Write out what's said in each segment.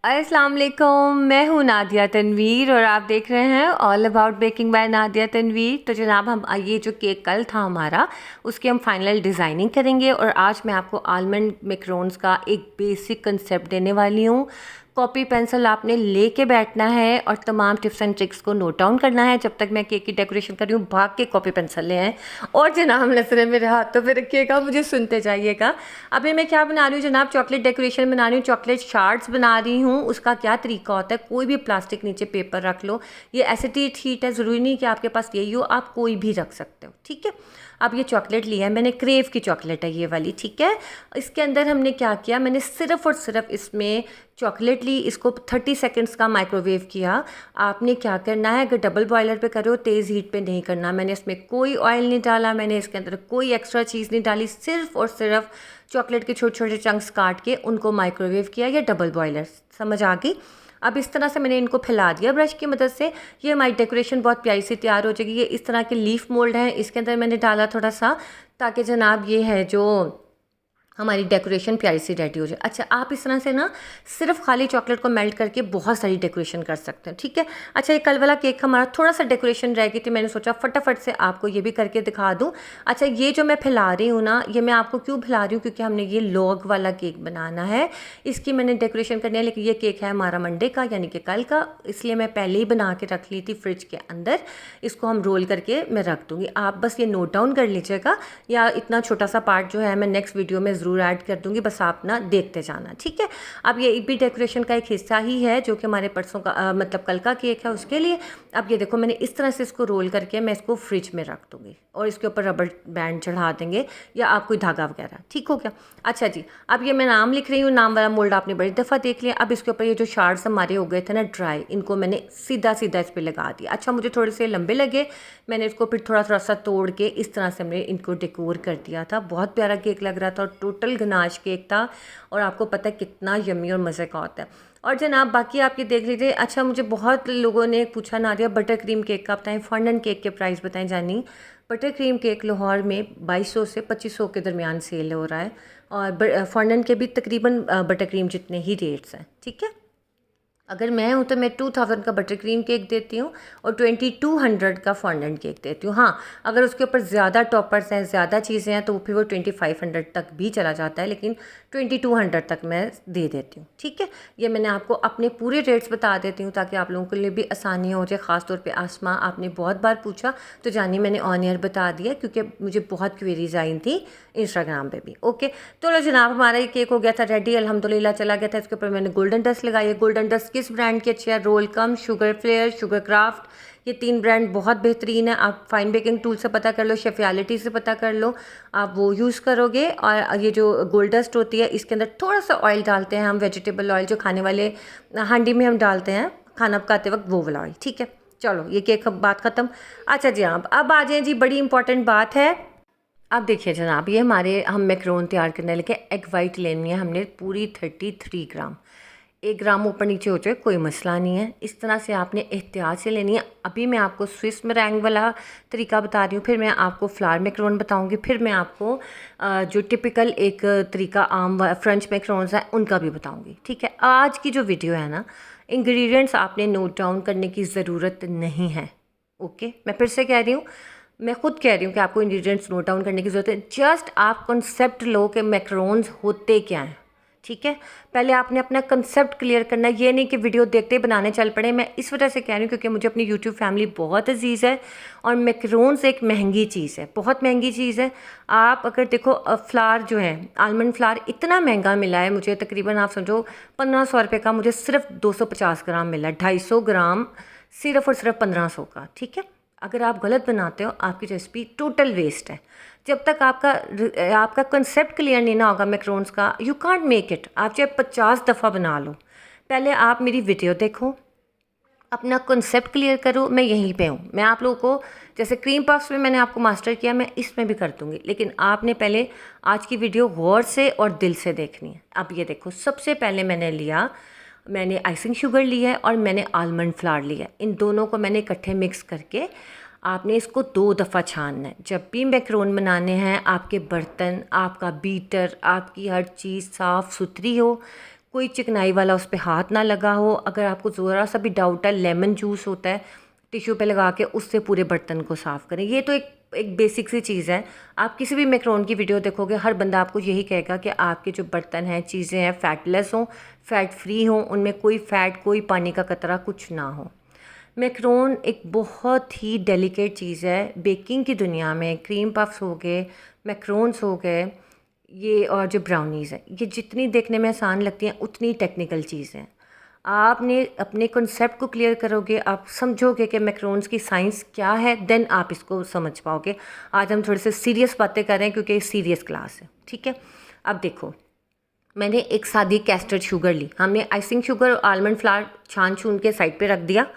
अस्सलाम वालेकुम, मैं हूँ नादिया तनवीर और आप देख रहे हैं all about baking by Nadia Tanveer. तो जनाब हम ये जो केक कल था हमारा, उसकी हम फाइनल डिज़ाइनिंग करेंगे और आज मैं आपको आलमंड मैकरोन्स का एक बेसिक कंसेप्ट देने वाली हूँ। कॉपी पेंसिल आपने लेके बैठना है और तमाम टिप्स एंड ट्रिक्स को नोट डाउन करना है। जब तक मैं केक की डेकोरेशन कर रही हूँ भाग के कॉपी पेंसिल ले आएँ और जनाब नजरें मेरे हाथों पे रखिएगा, मुझे सुनते जाइएगा। अभी मैं क्या बना रही हूँ जनाब, चॉकलेट डेकोरेशन बना रही हूँ, चॉकलेट शार्ट्स बना रही हूँ। उसका क्या तरीका होता है, कोई भी प्लास्टिक नीचे पेपर रख लो, ये एसिटेट हीट है, ज़रूरी नहीं कि आपके पास यही हो, आप कोई भी रख सकते हो, ठीक है। अब ये चॉकलेट लिया है मैंने, क्रेव की चॉकलेट है ये वाली, ठीक है। इसके अंदर हमने क्या किया, मैंने सिर्फ और सिर्फ इसमें चॉकलेट ली, इसको 30 सेकंड्स का माइक्रोवेव किया। आपने क्या करना है, अगर डबल बॉयलर पे करो तेज़ हीट पे नहीं करना। मैंने इसमें कोई ऑयल नहीं डाला, मैंने इसके अंदर कोई एक्स्ट्रा चीज़ नहीं डाली, सिर्फ और सिर्फ चॉकलेट के छोटे छोटे चंक्स काट के उनको माइक्रोवेव किया या डबल बॉयलर, समझ आ गई। अब इस तरह से मैंने इनको फैला दिया ब्रश की मदद से। ये हमारी डेकोरेशन बहुत प्यारी सी तैयार हो जाएगी। ये इस तरह के लीफ मोल्ड हैं, इसके अंदर मैंने डाला थोड़ा सा, ताकि जनाब ये है जो हमारी डेकोरेशन प्यारी सी रेडी हो जाए। अच्छा, आप इस तरह से ना सिर्फ खाली चॉकलेट को मेल्ट करके बहुत सारी डेकोरेशन कर सकते हैं, ठीक है। अच्छा, ये कल वाला केक हमारा थोड़ा सा डेकोरेशन रह गई थी, मैंने सोचा फटाफट से आपको ये भी करके दिखा दूँ। अच्छा, ये जो मैं फैला रही हूँ ना, ये मैं आपको क्यों फैला रही हूँ, क्योंकि हमने ये लॉग वाला केक बनाना है, इसकी मैंने डेकोरेशन करनी है। लेकिन ये केक है हमारा मंडे का, यानी कि कल का, इसलिए मैं पहले ही बना के रख ली थी फ्रिज के अंदर। इसको हम रोल करके मैं रख दूँगी, आप बस ये नोट डाउन कर लीजिएगा, या इतना छोटा सा पार्ट जो है मैं नेक्स्ट वीडियो में ज़रूर ऐड कर दूंगी, बस आप ना देखते जाना, ठीक है। अब ये भी डेकोरेशन का एक हिस्सा ही है जो कि हमारे परसों का मतलब कल का केक है, उसके लिए। अब ये देखो, मैंने इस तरह से इसको रोल करके मैं इसको फ्रिज में रख दूंगी और इसके ऊपर रबर बैंड चढ़ा देंगे या आप कोई धागा वगैरह, ठीक हो गया। अच्छा जी, अब ये मैं नाम लिख रही हूँ, नाम वाला मोल्ड आपने बड़ी दफ़ा देख लिया। अब इसके ऊपर ये जो शार्ट्स हमारे हो गए थे ना ड्राई, इनको मैंने सीधा सीधा इस पर लगा दिया। अच्छा, मुझे थोड़े से लंबे लगे, मैंने इसको फिर थोड़ा थोड़ा सा तोड़ के इस तरह से हमने इनको डेकोर कर दिया था। बहुत प्यारा केक लग रहा था और टोटल गनाश केक था, और आपको पता है कितना यम्मी और मज़े का होता है। और जनाब बाकी आप ये देख लीजिए। अच्छा, मुझे बहुत लोगों ने पूछा नादिया बटर क्रीम केक का बताएं, फॉन्डेंट केक के प्राइस बताएं। जानी, बटर क्रीम केक लाहौर में 2200 से 2500 के दरमियान सेल हो रहा है, और फॉन्डेंट के भी तकरीबन बटर क्रीम जितने ही रेट्स हैं, ठीक है। अगर मैं हूँ तो मैं 2000 का बटर क्रीम केक देती हूँ और 2200 का फॉन्डेंट केक देती हूँ। हाँ, अगर उसके ऊपर ज़्यादा टॉपर्स हैं, ज़्यादा चीज़ें हैं, तो फिर वो 2500 तक भी चला जाता है, लेकिन 2200 तक मैं दे देती हूँ, ठीक है। ये मैंने आपको अपने पूरे रेट्स बता देती हूँ ताकि आप लोगों के लिए भी आसानी हो जाए। ख़ासतौर पर आसमा, आपने बहुत बार पूछा, तो जानिए मैंने ऑन एयर बता दिया क्योंकि मुझे बहुत क्वेरीज आई थी इंस्टाग्राम पे भी। ओके, तो लो जनाब, हमारा ये केक हो गया था रेडी, अल्हम्दुलिल्लाह चला गया था। इसके ऊपर मैंने गोल्डन डस्ट लगाई है। गोल्डन डस्ट किस ब्रांड की अच्छी है? रोल कम, शुगर फ्लेयर, शुगर क्राफ्ट, ये 3 ब्रांड बहुत बेहतरीन है। आप फाइन बेकिंग टूल से पता कर लो, शेफियालिटी से पता कर लो, आप वो यूज़ करोगे। और ये जो गोल्ड डस्ट होती है, इसके अंदर थोड़ा सा ऑयल डालते हैं हम, वेजिटेबल ऑयल जो खाने वाले हांडी में हम डालते हैं खाना पकाते वक्त, वो वाला ऑयल, ठीक है। चलो, ये केक बात ख़त्म। अच्छा जी, आप अब आ जाएँ जी, बड़ी इंपॉर्टेंट बात है। अब देखिए जनाब, ये हमारे हम मैकरोन तैयार करने लगे। एग वाइट लेनी है हमने पूरी 33 ग्राम, 1 ग्राम ऊपर नीचे हो जाए कोई मसला नहीं है। इस तरह से आपने एहतियात से लेनी है। अभी मैं आपको स्विस मेरेंग वाला तरीका बता रही हूँ, फिर मैं आपको फ्लावर मैकरोन बताऊँगी, फिर मैं आपको जो टिपिकल एक तरीका आम फ्रेंच मैकरोन्स हैं उनका भी बताऊँगी, ठीक है। आज की जो वीडियो है ना, इंग्रेडिएंट्स आपने नोट डाउन करने की ज़रूरत नहीं है। ओके, मैं फिर से कह रही हूँ, मैं खुद कह रही हूँ कि आपको इंग्रेडिएंट्स नोट डाउन करने की ज़रूरत है। जस्ट आप कंसेप्ट लो कि मैकरोन्स होते क्या हैं, ठीक है। पहले आपने अपना कंसेप्ट क्लियर करना है, ये नहीं कि वीडियो देखते ही बनाने चल पड़े। मैं इस वजह से कह रही हूँ क्योंकि मुझे अपनी यूट्यूब फैमिली बहुत अजीज़ है, और मैकरोन्स एक महंगी चीज़ है, बहुत महंगी चीज़ है। आप अगर देखो, फ्लावर जो है, आलमंड फ्लावर इतना महंगा मिला है मुझे, तकरीबन आप समझो 1500 रुपये का मुझे सिर्फ 250 ग्राम मिला, 250 ग्राम सिर्फ और सिर्फ 1500 का, ठीक है। अगर आप गलत बनाते हो, आपकी रेसिपी टोटल वेस्ट है। जब तक आपका कंसेप्ट क्लियर नहीं ना होगा मैकरोन्स का, यू कांट मेक इट। आप चाहे 50 दफ़ा बना लो, पहले आप मेरी वीडियो देखो, अपना कंसेप्ट क्लियर करो। मैं यहीं पे हूँ, मैं आप लोगों को जैसे क्रीम पफ्स में मैंने आपको मास्टर किया, मैं इसमें भी कर दूँगी, लेकिन आपने पहले आज की वीडियो गौर से और दिल से देखनी है। अब ये देखो, सबसे पहले मैंने आइसिंग शुगर लिया है और मैंने आलमंड फ्लावर लिया है। इन दोनों को मैंने इकट्ठे मिक्स करके आपने इसको 2 दफ़ा छानना है। जब भी मैकरोन बनाने हैं, आपके बर्तन, आपका बीटर, आपकी हर चीज़ साफ़ सुथरी हो, कोई चिकनाई वाला उस पे हाथ ना लगा हो। अगर आपको ज़रा सा भी डाउट है, लेमन जूस होता है, टिश्यू पे लगा के उससे पूरे बर्तन को साफ़ करें। ये तो एक बेसिक सी चीज़ है। आप किसी भी मैक्रोन की वीडियो देखोगे, हर बंदा आपको यही कहेगा कि आपके जो बर्तन हैं, चीज़ें हैं, फैटलेस हों, फ़ैट फ्री हों, उनमें कोई फ़ैट, कोई पानी का कतरा कुछ ना हो। मैक्रोन एक बहुत ही डेलिकेट चीज़ है बेकिंग की दुनिया में। क्रीम पफ्स हो गए, मैक्रोन्स हो गए, ये और जो ब्राउनीज़ हैं, ये जितनी देखने में आसान लगती हैं उतनी टेक्निकल चीज़ हैं। आपने अपने कॉन्सेप्ट को क्लियर करोगे, आप समझोगे कि मैक्रोन्स की साइंस क्या है, देन आप इसको समझ पाओगे। आज हम थोड़े से सीरियस बातें कर रहे हैं क्योंकि ये सीरियस क्लास है, ठीक है। अब देखो, मैंने एक सादी कैस्टर्ड शुगर ली, हमने आइसिंग शुगर और आलमंड फ्लावर छान छून के साइड पे रख दिया।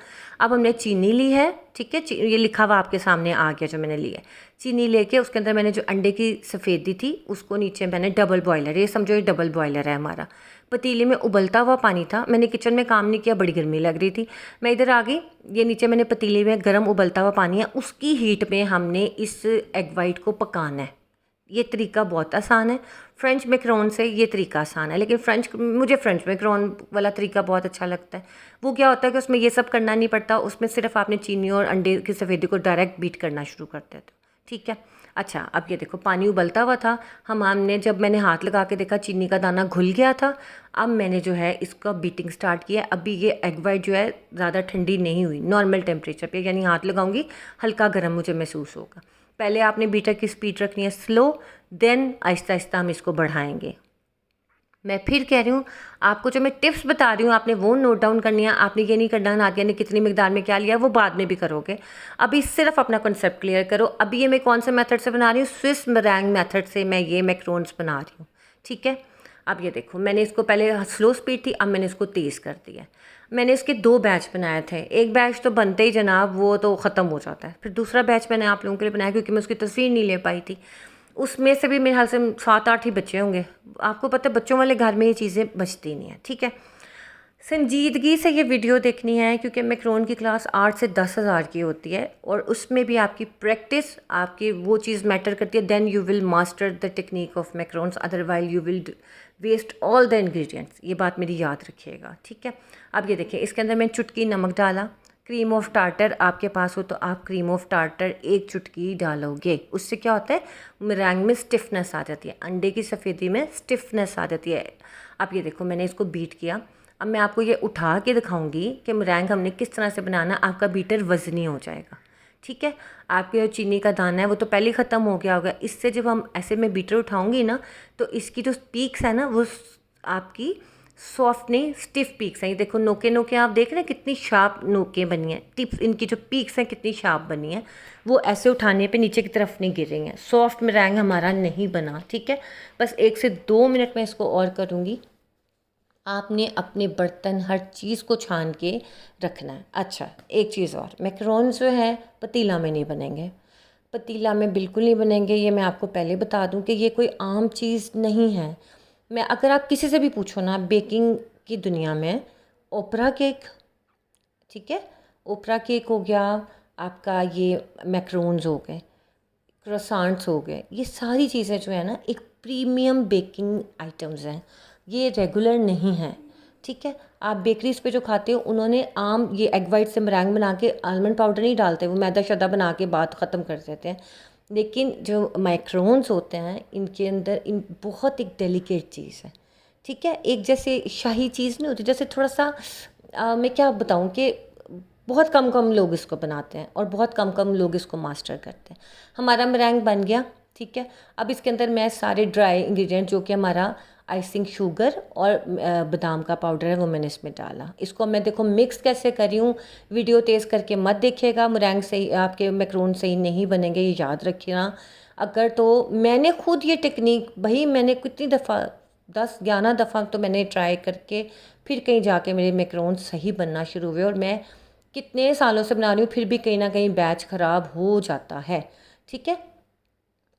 अब हमने चीनी ली है, ठीक है, ये लिखा हुआ आपके सामने आ गया जो मैंने ली है। चीनी लेके उसके अंदर मैंने जो अंडे की सफ़ेदी थी उसको नीचे मैंने डबल बॉयलर, ये समझो ये डबल बॉयलर है हमारा। पतीले में उबलता हुआ पानी था, मैंने किचन में काम नहीं किया, बड़ी गर्मी लग रही थी, मैं इधर आ गई। ये नीचे मैंने पतीले में गर्म उबलता हुआ पानी है, उसकी हीट में हमने इस एग वाइट को पकाना है। ये तरीका बहुत आसान है। फ्रेंच मैक्रोन से ये तरीका आसान है, लेकिन मुझे फ्रेंच मैक्रोन वाला तरीका बहुत अच्छा लगता है। वो क्या होता है कि उसमें ये सब करना नहीं पड़ता, उसमें सिर्फ आपने चीनी और अंडे की सफ़ेदी को डायरेक्ट बीट करना शुरू कर देते हो, ठीक है। अच्छा, अब ये देखो पानी उबलता हुआ था, हमने जब मैंने हाथ लगा के देखा चीनी का दाना घुल गया था। अब मैंने जो है इसका बीटिंग स्टार्ट किया। अभी ये एग वाइट जो है ज़्यादा ठंडी नहीं हुई, नॉर्मल टेम्परेचर पे, यानी हाथ लगाऊंगी हल्का गर्म मुझे महसूस होगा। पहले आपने बीटर की स्पीड रखनी है स्लो, देन आहिस्ता आहिस्ता हम इसको बढ़ाएंगे। मैं फिर कह रही हूँ, आपको जो मैं टिप्स बता रही हूँ आपने वो नोट डाउन करनी है। आपने ये नहीं करना नादिया ने कितनी मिकदार में क्या लिया, वो बाद में भी करोगे। अभी सिर्फ अपना कॉन्सेप्ट क्लियर करो। अभी ये मैं कौन से मेथड से बना रही हूँ, स्विस मेरेंग मेथड से मैं ये मैक्रोन्स बना रही हूँ, ठीक है। अब ये देखो, मैंने इसको पहले स्लो स्पीड थी, अब मैंने इसको तेज़ कर दिया। मैंने इसके 2 बैच बनाए थे, एक बैच तो बनते ही जनाब वो तो ख़त्म हो जाता है, फिर दूसरा बैच मैंने आप लोगों के लिए बनाया क्योंकि मैं उसकी तस्वीर नहीं ले पाई थी। उसमें से भी मेरे ख्याल से 7-8 ही बच्चे होंगे। आपको पता है बच्चों वाले घर में ये चीज़ें बचती नहीं हैं, ठीक है। संजीदगी से ये वीडियो देखनी है क्योंकि मैक्रोन की क्लास 8 से 10 हज़ार की होती है और उसमें भी आपकी प्रैक्टिस, आपकी वो चीज़ मैटर करती है। Then you will master the technique of macarons, otherwise you will waste all the ingredients. ये बात मेरी याद रखिएगा, ठीक है। अब ये देखिए, इसके अंदर मैंने चुटकी नमक डाला। क्रीम ऑफ टार्टर आपके पास हो तो आप क्रीम ऑफ टार्टर 1 चुटकी डालोगे। उससे क्या होता है, मेरेंग में स्टिफनेस आ जाती है, अंडे की सफ़ेदी में स्टिफनेस आ जाती है। अब ये देखो, मैंने इसको बीट किया। अब मैं आपको ये उठा के दिखाऊंगी कि मेरेंग हमने किस तरह से बनाना। आपका बीटर वज़नी हो जाएगा, ठीक है। आपके जो चीनी का दाना है वो तो पहले ही ख़त्म हो गया होगा। इससे जब हम ऐसे में बीटर उठाऊंगी ना, तो इसकी जो पीक्स है ना वो आपकी सॉफ्ट नहीं, स्टिफ पीक्स हैं। ये देखो नोके नोके आप देख रहे हैं कितनी शार्प नोके बनी हैं, टिप्स इनकी जो पीक्स हैं कितनी शार्प बनी हैं। वो ऐसे उठाने पे नीचे की तरफ नहीं गिर रही हैं। सॉफ्ट मेरेंग हमारा नहीं बना, ठीक है। बस 1 से 2 मिनट में इसको और करूँगी। आपने अपने बर्तन हर चीज़ को छान के रखना है। अच्छा, एक चीज़ और, मैक्रोन्स जो है पतीला में नहीं बनेंगे, पतीला में बिल्कुल नहीं बनेंगे। ये मैं आपको पहले बता दूं कि ये कोई आम चीज़ नहीं है। मैं अगर आप किसी से भी पूछो ना बेकिंग की दुनिया में, ओपरा केक, ठीक है, ओपरा केक हो गया आपका, ये मैक्रोन्स हो गए, क्रोसांट्स हो गए, ये सारी चीज़ें जो है ना एक प्रीमियम बेकिंग आइटम्स हैं, ये रेगुलर नहीं है, ठीक है। आप बेकरीज पे जो खाते हो उन्होंने आम ये एग वाइट से मेरेंग बना के आलमंड पाउडर नहीं डालते, वो मैदा शदा बना के बात ख़त्म कर देते हैं। लेकिन जो मैक्रोन्स होते हैं इनके अंदर इन बहुत एक डेलिकेट चीज़ है, ठीक है। एक जैसे शाही चीज़ नहीं होती, जैसे थोड़ा सा मैं क्या बताऊँ कि बहुत कम कम लोग इसको बनाते हैं और बहुत कम कम लोग इसको मास्टर करते हैं। हमारा मेरेंग बन गया, ठीक है। अब इसके अंदर मैं सारे ड्राई इंग्रेडिएंट जो कि हमारा आइसिंग शुगर और बादाम का पाउडर है वो मैंने इसमें डाला। इसको मैं देखो मिक्स कैसे कर रही हूँ, वीडियो तेज़ करके मत देखिएगा, मेरेंग सही आपके मैक्रोन सही नहीं बनेंगे, ये याद रखिएगा। अगर तो मैंने खुद ये टेक्निक भाई मैंने कितनी दफ़ा 10-11 दफ़ा तो मैंने ट्राई करके फिर कहीं जाके मेरे मैक्रोन सही बनना शुरू हुए और मैं कितने सालों से बना रही हूँ फिर भी कहीं ना कहीं बैच ख़राब हो जाता है, ठीक है।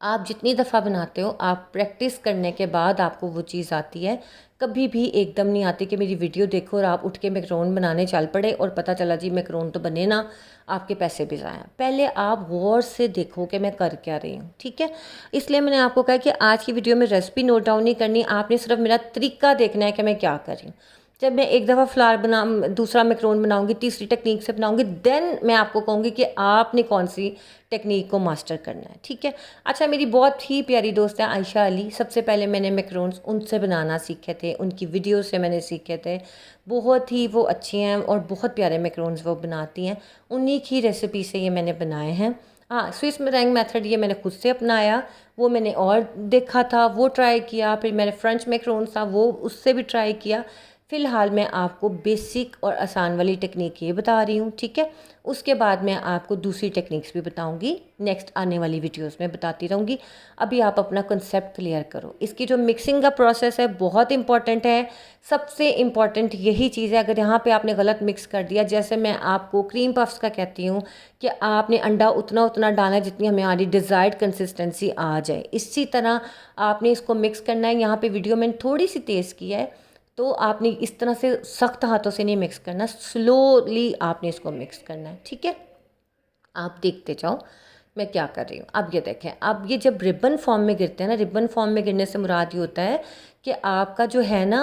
आप जितनी दफ़ा बनाते हो, आप प्रैक्टिस करने के बाद आपको वो चीज़ आती है। कभी भी एकदम नहीं आती कि मेरी वीडियो देखो और आप उठ के मैकरोन बनाने चल पड़े और पता चला जी मैकरोन तो बने ना, आपके पैसे भी ज़ाया। पहले आप गौर से देखो कि मैं कर क्या रही हूँ, ठीक है। इसलिए मैंने आपको कहा कि आज की वीडियो में रेसिपी नोट डाउन नहीं करनी, आपने सिर्फ मेरा तरीका देखना है कि मैं क्या कर रही हूँ। जब मैं एक दफ़ा फ्लावर बना दूसरा मैकरोन बनाऊंगी, तीसरी टेक्निक से बनाऊंगी, देन मैं आपको कहूँगी कि आपने कौन सी टेक्निक को मास्टर करना है, ठीक है। अच्छा, मेरी बहुत ही प्यारी दोस्त है आयशा अली, सबसे पहले मैंने मैकरोन्स उनसे बनाना सीखे थे, उनकी वीडियो से मैंने सीखे थे। बहुत ही वो अच्छी हैं और बहुत प्यारे मैकरोन्स वो बनाती हैं, उन्हीं की रेसिपी से ये मैंने बनाए हैं। हाँ, स्विस मेरेंग मेथड ये मैंने खुद से अपनाया, वो मैंने और देखा था, वो ट्राई किया, फिर मैंने फ्रेंच मैकरोन्स था वो उससे भी ट्राई किया। फ़िलहाल मैं आपको बेसिक और आसान वाली टेक्निक ये बता रही हूँ, ठीक है। उसके बाद मैं आपको दूसरी टेक्निक्स भी बताऊँगी, नेक्स्ट आने वाली वीडियोस में बताती रहूँगी। अभी आप अपना कंसेप्ट क्लियर करो। इसकी जो मिक्सिंग का प्रोसेस है बहुत इंपॉर्टेंट है, सबसे इम्पॉर्टेंट यही चीज़ है। अगर यहाँ पे आपने गलत मिक्स कर दिया, जैसे मैं आपको क्रीम पफ्स का कहती हूँ कि आपने अंडा उतना उतना डालना है जितनी हमारी डिज़ायर्ड कंसिस्टेंसी आ जाए, इसी तरह आपने इसको मिक्स करना है। यहाँ पे वीडियो मैंने थोड़ी सी तेज़ की है, तो आपने इस तरह से सख्त हाथों से नहीं मिक्स करना, स्लोली आपने इसको मिक्स करना है, ठीक है। आप देखते जाओ मैं क्या कर रही हूँ। अब ये देखें, अब ये जब रिबन फॉर्म में गिरते हैं ना, रिबन फॉर्म में गिरने से मुराद ये होता है कि आपका जो है ना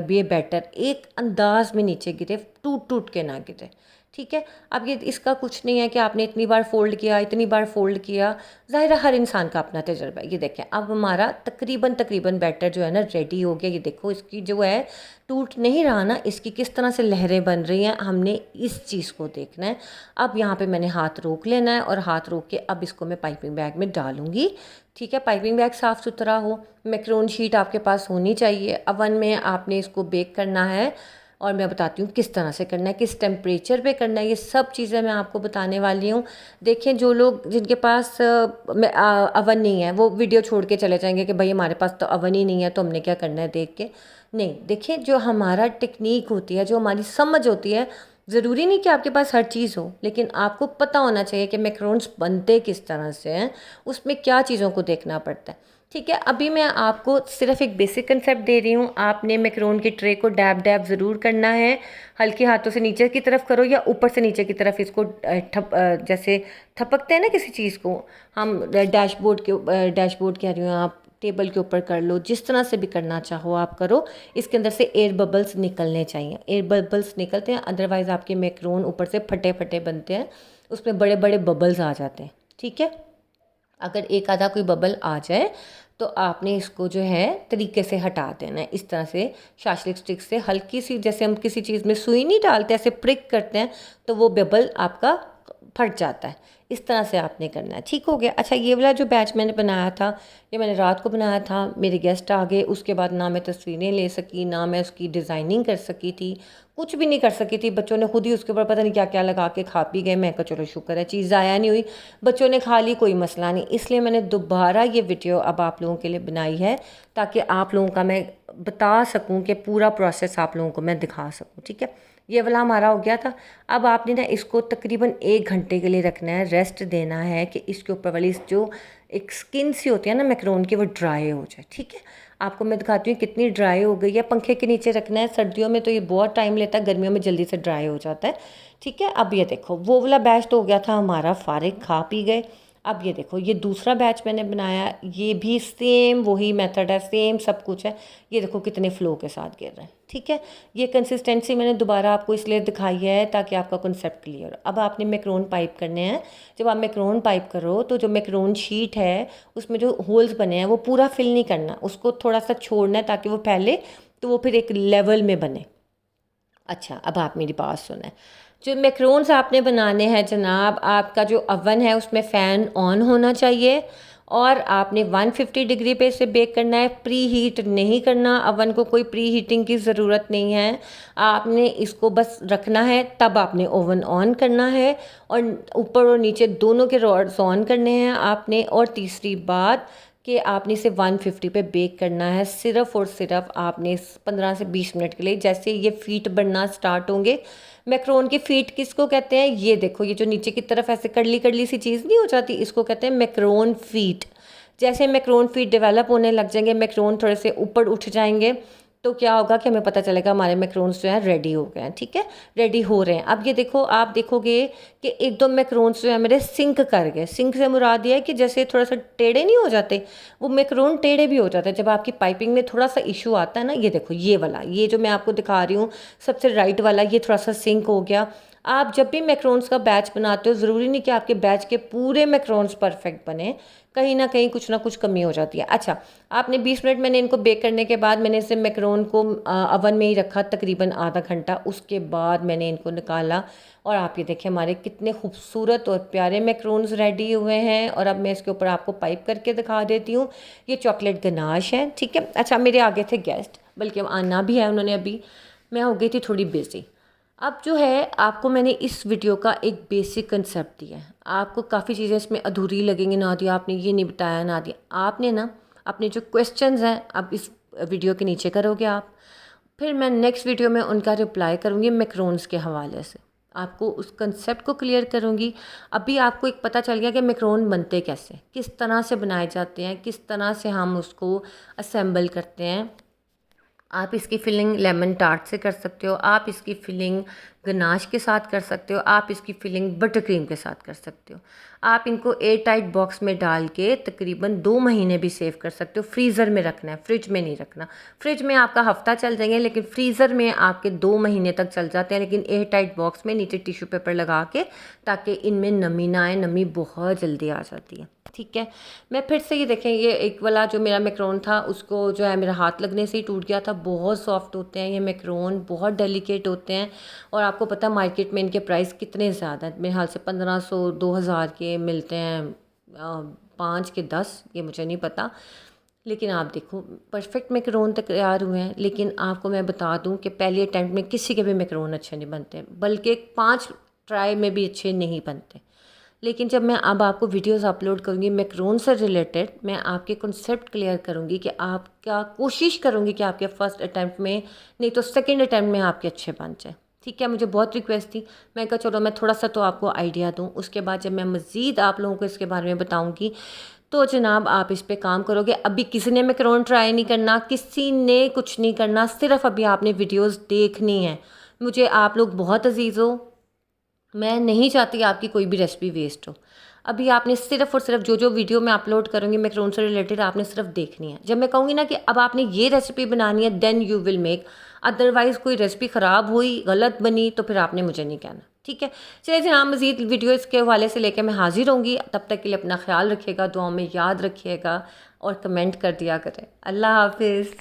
ये बैटर एक अंदाज में नीचे गिरे, टूट टूट के ना गिरे, ठीक है। अब ये इसका कुछ नहीं है कि आपने इतनी बार फोल्ड किया, इतनी बार फोल्ड किया, ज़ाहिर है हर इंसान का अपना तजर्बा है। ये देखें, अब हमारा तकरीबन तकरीबन बैटर जो है ना रेडी हो गया। ये देखो, इसकी जो है टूट नहीं रहा ना, इसकी किस तरह से लहरें बन रही हैं, हमने इस चीज़ को देखना है। अब यहाँ पे मैंने हाथ रोक लेना है और हाथ रोक के अब इसको मैं पाइपिंग बैग में डालूंगी, ठीक है। पाइपिंग बैग साफ़ सुथरा हो, मैकरोन शीट आपके पास होनी चाहिए। अवन में आपने इसको बेक करना है और मैं बताती हूँ किस तरह से करना है, किस टेम्परेचर पे करना है, ये सब चीज़ें मैं आपको बताने वाली हूँ। देखें, जो लोग जिनके पास अवन नहीं है वो वीडियो छोड़ के चले जाएंगे कि भाई हमारे पास तो अवन ही नहीं है तो हमने क्या करना है देख के। नहीं, देखें, जो हमारा टेक्निक होती है, जो हमारी समझ होती है, ज़रूरी नहीं कि आपके पास हर चीज़ हो, लेकिन आपको पता होना चाहिए कि मैकरोन्स बनते किस तरह से हैं, उसमें क्या चीज़ों को देखना पड़ता है, ठीक है। अभी मैं आपको सिर्फ एक बेसिक कंसेप्ट दे रही हूँ। आपने मैकरोन की ट्रे को डैब डैब ज़रूर करना है, हल्के हाथों से नीचे की तरफ करो या ऊपर से नीचे की तरफ इसको जैसे थपकते हैं ना किसी चीज़ को, हम डैशबोर्ड कह रही हूँ, आप टेबल के ऊपर कर लो, जिस तरह से भी करना चाहो आप करो। इसके अंदर से एयर बबल्स निकलने चाहिए, एयर बबल्स निकलते हैं, अदरवाइज़ आपके मैकरोन ऊपर से फटे फटे बनते हैं, उसमें बड़े बड़े बबल्स आ जाते हैं, ठीक है। अगर एक आधा कोई बबल आ जाए तो आपने इसको जो है तरीके से हटा देना है, इस तरह से शाशलिक स्टिक से हल्की सी, जैसे हम किसी चीज़ में सुई नहीं डालते, ऐसे प्रिक करते हैं तो वो बबल आपका फट जाता है, इस तरह से आपने करना है, ठीक हो गया। अच्छा, ये वाला जो बैच मैंने बनाया था, ये मैंने रात को बनाया था, मेरे गेस्ट आ गए, उसके बाद ना मैं तस्वीरें ले सकी, ना मैं उसकी डिज़ाइनिंग कर सकी थी, कुछ भी नहीं कर सकी थी। बच्चों ने खुद ही उसके ऊपर पता नहीं क्या क्या लगा के खा पी गए। मैं कहा चलो शुक्र है चीज़ ज़ाया नहीं हुई, बच्चों ने खा ली, कोई मसला नहीं। इसलिए मैंने दोबारा ये वीडियो अब आप लोगों के लिए बनाई है ताकि आप लोगों का मैं बता सकूं कि पूरा प्रोसेस आप लोगों को मैं दिखा सकूं, ठीक है। ये वाला हमारा हो गया था। अब आपने ना इसको तकरीबन 1 घंटे के लिए रखना है, रेस्ट देना है कि इसके ऊपर वाली जो एक स्किन सी होती है ना मैकरोन की, वो ड्राई हो जाए, ठीक है। आपको मैं दिखाती हूँ कितनी ड्राई हो गई है। पंखे के नीचे रखना है, सर्दियों में तो ये बहुत टाइम लेता है, गर्मियों में जल्दी से ड्राई हो जाता है, ठीक है। अब ये देखो, वो वाला बैच तो हो गया था हमारा फारिग, खा पी गए। अब ये देखो, ये दूसरा बैच मैंने बनाया, ये भी सेम वही मेथड है, सेम सब कुछ है। ये देखो कितने फ्लो के साथ गिर रहे हैं, ठीक है। ये कंसिस्टेंसी मैंने दोबारा आपको इसलिए दिखाई है ताकि आपका कंसेप्ट क्लियर हो। अब आपने मैकरोन पाइप करने हैं। जब आप मैकरोन पाइप करो तो जो मैकरोन शीट है उसमें जो होल्स बने हैं वो पूरा फिल नहीं करना, उसको थोड़ा सा छोड़ना है ताकि वो फैले, तो वो फिर एक लेवल में बने। अच्छा, अब आप मेरी बात सुने। जो मैकरोन्स आपने बनाने हैं जनाब, आपका जो अवन है उसमें फ़ैन ऑन होना चाहिए और आपने 150 डिग्री पे इसे बेक करना है, प्री हीट नहीं करना। अवन को कोई प्री हीटिंग की ज़रूरत नहीं है, आपने इसको बस रखना है, तब आपने ओवन ऑन करना है और ऊपर और नीचे दोनों के रॉड्स ऑन करने हैं आपने। और तीसरी बात कि आपने इसे 150 पे बेक करना है, सिर्फ और सिर्फ आपने 15 से 20 मिनट के लिए। जैसे ये फीट बनना स्टार्ट होंगे, मैकरोन के फीट किसको कहते हैं, ये देखो, ये जो नीचे की तरफ ऐसे करली करली सी चीज़ नहीं हो जाती, इसको कहते हैं मैकरोन फीट। जैसे मैक्रोन फीड डेवलप होने लग जाएंगे, मैक्रोन थोड़े से ऊपर उठ जाएंगे, तो क्या होगा कि हमें पता चलेगा हमारे मैक्रोन्स जो हैं रेडी हो गए हैं। ठीक है, रेडी हो रहे हैं। अब ये देखो, आप देखोगे कि एक दो मैक्रोन्स जो है मेरे सिंक कर गए। सिंक से मुराद ये है कि जैसे थोड़ा सा टेढ़े नहीं हो जाते, वो मैक्रोन टेढ़े भी हो जाते हैं जब आपकी पाइपिंग में थोड़ा सा इशू आता है ना। ये देखो, ये वाला, ये जो मैं आपको दिखा रही हूँ सबसे राइट वाला, ये थोड़ा सा सिंक हो गया। आप जब भी मैक्रोन्स का बैच बनाते हो, ज़रूरी नहीं कि आपके बैच के पूरे मैक्रोन्स परफेक्ट बने, कहीं ना कहीं कुछ ना कुछ कमी हो जाती है। अच्छा, आपने 20 मिनट मैंने इनको बेक करने के बाद मैंने इसे मैक्रोन को अवन में ही रखा तकरीबन आधा घंटा। उसके बाद मैंने इनको निकाला और आप ये देखें हमारे कितने खूबसूरत और प्यारे मैक्रोन्स रेडी हुए हैं। और अब मैं इसके ऊपर आपको पाइप करके दिखा देती हूँ। ये चॉकलेट गनाश है। ठीक है, अच्छा, मेरे आगे थे गेस्ट, बल्कि आना भी है उन्होंने अभी, मैं हो गई थी थोड़ी बिजी। अब जो है आपको मैंने इस वीडियो का एक बेसिक कंसेप्ट दिया है। आपको काफ़ी चीज़ें इसमें अधूरी लगेंगी, नादिया आपने ये नहीं बताया, नादिया आपने ना अपने जो क्वेश्चंस हैं अब इस वीडियो के नीचे करोगे आप, फिर मैं नेक्स्ट वीडियो में उनका रिप्लाई करूँगी मैक्रोन्स के हवाले से, आपको उस कंसेप्ट को क्लियर करूँगी। अभी आपको एक पता चल गया कि मैक्रोन बनते कैसे, किस तरह से बनाए जाते हैं, किस तरह से हम उसको असेंबल करते हैं। आप इसकी फिलिंग लेमन टार्ट से कर सकते हो, आप इसकी फिलिंग गनाश के साथ कर सकते हो, आप इसकी फिलिंग बटर क्रीम के साथ कर सकते हो। आप इनको एयर टाइट बॉक्स में डाल के तकरीबन 2 महीने भी सेव कर सकते हो। फ्रीज़र में रखना है, फ्रिज में नहीं रखना। फ्रिज में आपका हफ्ता चल जाएंगे, लेकिन फ्रीज़र में आपके 2 महीने तक चल जाते हैं। लेकिन एयर टाइट बॉक्स में नीचे टिश्यू पेपर लगा के, ताकि इनमें नमी ना आए, नमी बहुत जल्दी आ जाती है। ठीक है, मैं फिर से ये देखें, ये एक वाला जो मेरा मैक्रोन था उसको जो है मेरा हाथ लगने से ही टूट गया था। बहुत सॉफ्ट होते हैं ये मैक्रोन, बहुत डेलिकेट होते हैं। और आपको पता है मार्केट में इनके प्राइस कितने ज़्यादा हैं, मेरे हाल से 1500 2000 के मिलते हैं, 5 के 10, ये मुझे नहीं पता। लेकिन आप देखो परफेक्ट मैक्रोन तैयार हुए हैं। लेकिन आपको मैं बता दूं कि पहले अटैम्प्ट में किसी के भी मैक्रोन अच्छे नहीं बनते, बल्कि 5 ट्राई में भी अच्छे नहीं बनते। लेकिन जब मैं अब आपको वीडियोस अपलोड करूँगी मैक्रोन से रिलेटेड, मैं आपके कॉन्सेप्ट क्लियर करूँगी कि आप क्या कोशिश करूँगी कि आपके फर्स्ट अटैम्प्ट में नहीं तो सेकंड अटैम्प्ट में आपके अच्छे बन जाए। ठीक है, मुझे बहुत रिक्वेस्ट थी, मैं कहा चलो मैं थोड़ा सा तो आपको आइडिया दूँ, उसके बाद जब मैं मज़ीद आप लोगों को इसके बारे में बताऊँगी तो जनाब आप इस पे काम करोगे। अभी किसी ने मैक्रोन ट्राई नहीं करना, किसी ने कुछ नहीं करना, सिर्फ अभी आपने वीडियोज़ देखनी है। मुझे आप लोग बहुत अजीज़ हो, मैं नहीं चाहती आपकी कोई भी रेसिपी वेस्ट हो। अभी आपने सिर्फ और सिर्फ जो जो वीडियो मैं अपलोड करूँगी मैक्रोन से रिलेटेड आपने सिर्फ देखनी है। जब मैं कहूँगी ना कि अब आपने ये रेसिपी बनानी है, then you will make. Otherwise कोई रेसिपी ख़राब हुई, गलत बनी, तो फिर आपने मुझे नहीं कहना। ठीक है, चलिए जनाब मज़ीद वीडियो इसके हवाले से लेकर मैं हाजिर होंगी। तब तक के लिए अपना ख्याल रखिएगा, दुआ में याद रखिएगा और कमेंट कर दिया करें। अल्लाह हाफिज़।